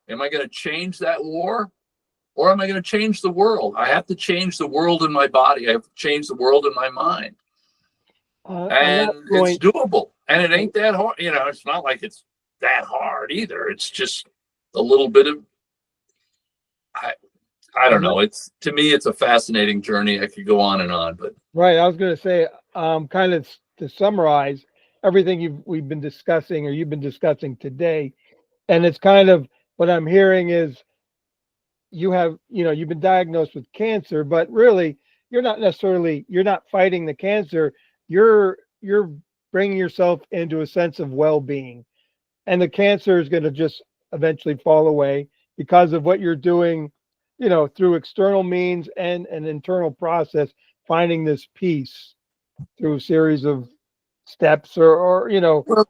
Speaker 1: Am I going to change that war? Or am I going to change the world? I have to change the world in my body. I have to change the world in my mind. And it's doable. And it ain't that hard. It's not like it's that hard either. It's just a little bit of, I don't know. To me, it's a fascinating journey. I could go on and on, but.
Speaker 3: Right. I was going to say, kind of to summarize everything we've been discussing, or you've been discussing today. And it's kind of what I'm hearing is, you've been diagnosed with cancer, but really you're not fighting the cancer. You're bringing yourself into a sense of well-being, and the cancer is going to just eventually fall away because of what you're doing, through external means and an internal process, finding this peace through a series of steps or.
Speaker 1: Well,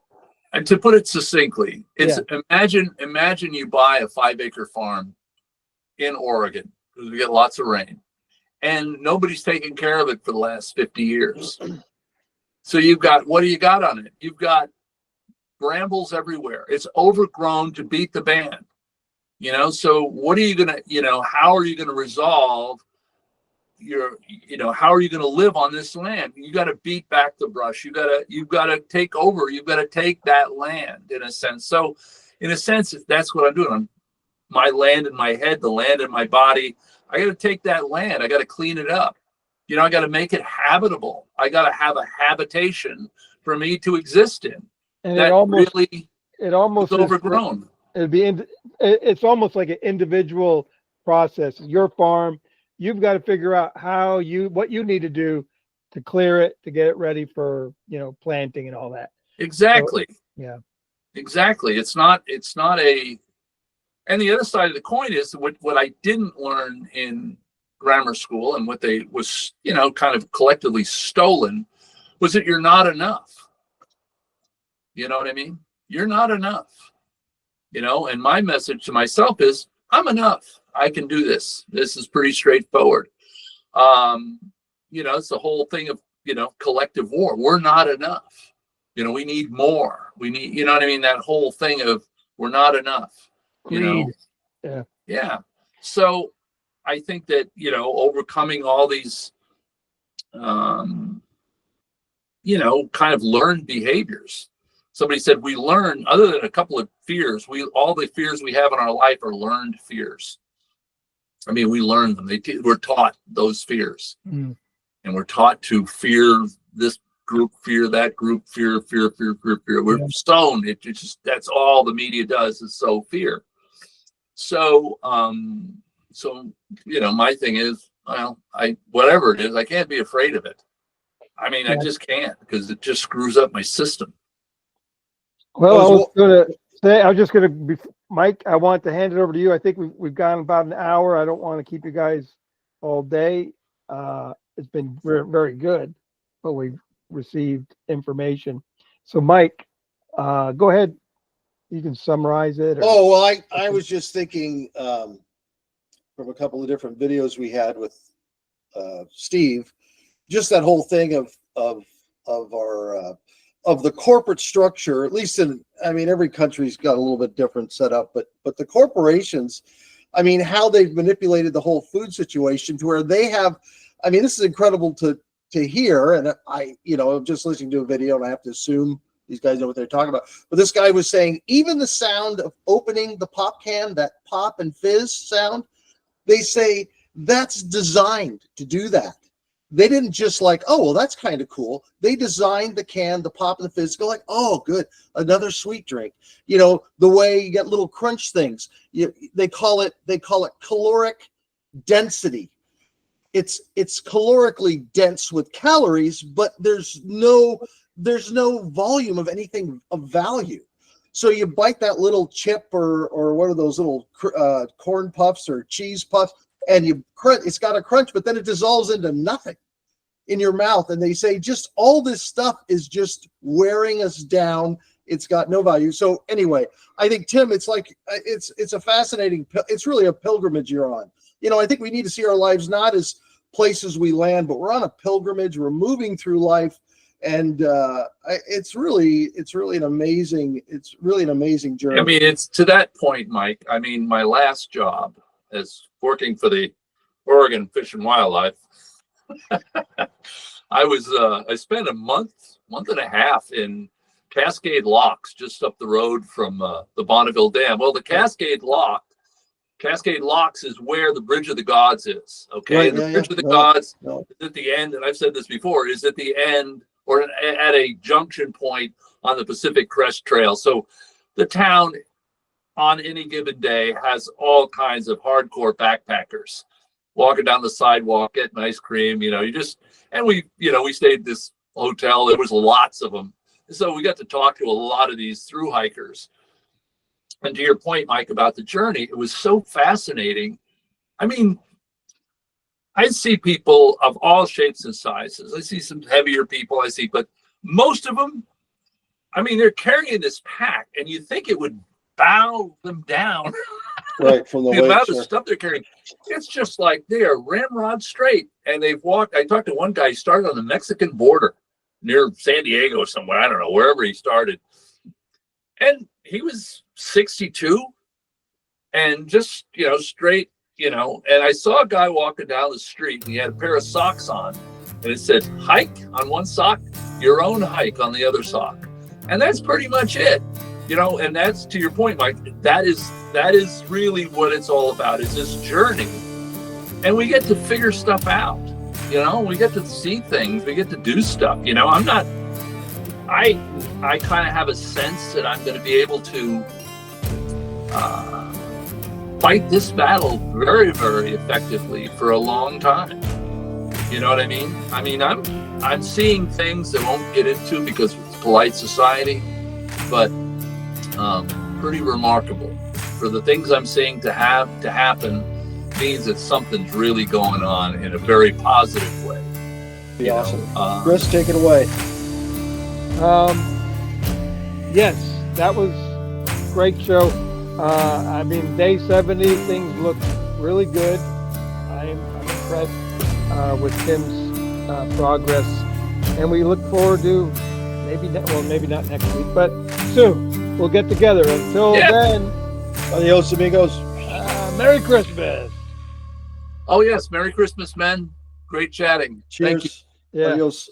Speaker 1: and to put it succinctly, it's imagine you buy a 5-acre farm in Oregon, because we get lots of rain, and nobody's taken care of it for the last 50 years. So what do you got on it? You've got brambles everywhere. It's overgrown to beat the band. So what are you going to, how are you going to resolve how are you going to live on this land? You got to beat back the brush. You've got to take over. You've got to take that land, in a sense. So in a sense, that's what I'm doing. My land in my head, the land in my body. I got to take that land. I got to clean it up. I got to make it habitable. I got to have a habitation for me to exist in.
Speaker 3: And
Speaker 1: that
Speaker 3: it almost
Speaker 1: is overgrown.
Speaker 3: It's almost like an individual process. Your farm, you've got to figure out what you need to do to clear it, to get it ready for, planting and all that.
Speaker 1: Exactly.
Speaker 3: So, yeah.
Speaker 1: Exactly. It's not and the other side of the coin is what I didn't learn in grammar school, and what they was, kind of collectively stolen, was that you're not enough. You know what I mean? You're not enough. And my message to myself is, I'm enough. I can do this. This is pretty straightforward. It's the whole thing of, collective war. We're not enough. We need more. We need, what I mean? That whole thing of we're not enough. Yeah. So I think that, overcoming all these, kind of learned behaviors. Somebody said we learn, other than a couple of fears, all the fears we have in our life are learned fears. I mean, we learn them. We're taught those fears. And we're taught to fear this group, fear that group, fear. We're stoned. It just, that's all the media does, is sow fear. So, my thing is, whatever it is, I can't be afraid of it. I mean, I just can't, because it just screws up my system.
Speaker 3: Well, I was just going to, Mike, I want to hand it over to you. I think we've gone about an hour. I don't want to keep you guys all day. It's been very good, but we've received information. So, Mike, go ahead. You can summarize it.
Speaker 2: I was just thinking from a couple of different videos we had with Steve, just that whole thing of our the corporate structure, at least in, I mean, every country's got a little bit different setup, but the corporations, I mean, how they've manipulated the whole food situation to where they have, I mean, this is incredible to hear. And I'm just listening to a video and I have to assume these guys know what they're talking about. But this guy was saying, even the sound of opening the pop can, that pop and fizz sound, they say that's designed to do that. They didn't just like, oh, well, that's kind of cool. They designed the can, the pop and the fizz, go like, oh, good, another sweet drink. The way you get little crunch things, they call it caloric density. It's calorically dense with calories, but there's no volume of anything of value. So you bite that little chip or one of those little corn puffs or cheese puffs, and it's got a crunch, but then it dissolves into nothing in your mouth. And they say just all this stuff is just wearing us down. It's got no value. So anyway, I think, Tim, it's like, it's a fascinating, it's really a pilgrimage you're on. I think we need to see our lives not as places we land, but we're on a pilgrimage. We're moving through life. And it's really an amazing journey.
Speaker 1: I mean, it's to that point, Mike. I mean, my last job as working for the Oregon Fish and Wildlife, I spent a month and a half in Cascade Locks, just up the road from the Bonneville Dam. Well, the Cascade Locks is where the Bridge of the Gods is. Okay,
Speaker 2: right,
Speaker 1: and the Bridge of the Gods is at the end, and I've said this before, is at the end or at a junction point on the Pacific Crest Trail. So the town on any given day has all kinds of hardcore backpackers walking down the sidewalk, getting ice cream, we stayed at this hotel. There was lots of them. So we got to talk to a lot of these thru hikers. And to your point, Mike, about the journey, it was so fascinating. I mean, I see people of all shapes and sizes. I see some heavier people, but most of them, I mean, they're carrying this pack and you think it would bow them down.
Speaker 2: Right, from the
Speaker 1: amount of stuff they're carrying. It's just like they are ramrod straight. And they've walked, I talked to one guy, he started on the Mexican border near San Diego somewhere. I don't know, wherever he started. And he was 62 and just, straight, and I saw a guy walking down the street and he had a pair of socks on and it said hike on one sock, your own hike on the other sock. And that's pretty much it, and that's, to your point, Mike, that is really what it's all about, is this journey. And we get to figure stuff out, we get to see things, we get to do stuff, I kind of have a sense that I'm going to be able to fight this battle very, very effectively for a long time. You know what I mean? I mean, I'm seeing things that I won't get into because it's polite society, but pretty remarkable. For the things I'm seeing to happen means that something's really going on in a very positive way.
Speaker 2: Be awesome. Chris, take it away.
Speaker 3: Yes, that was a great show. I mean, day 70, things look really good. I'm impressed with Tim's progress, and we look forward to maybe not next week, but soon we'll get together. Until then,
Speaker 2: adios, amigos.
Speaker 3: Merry Christmas.
Speaker 1: Oh yes, Merry Christmas, men. Great chatting.
Speaker 2: Cheers.
Speaker 1: Thank you.
Speaker 3: Yeah.
Speaker 2: Adios.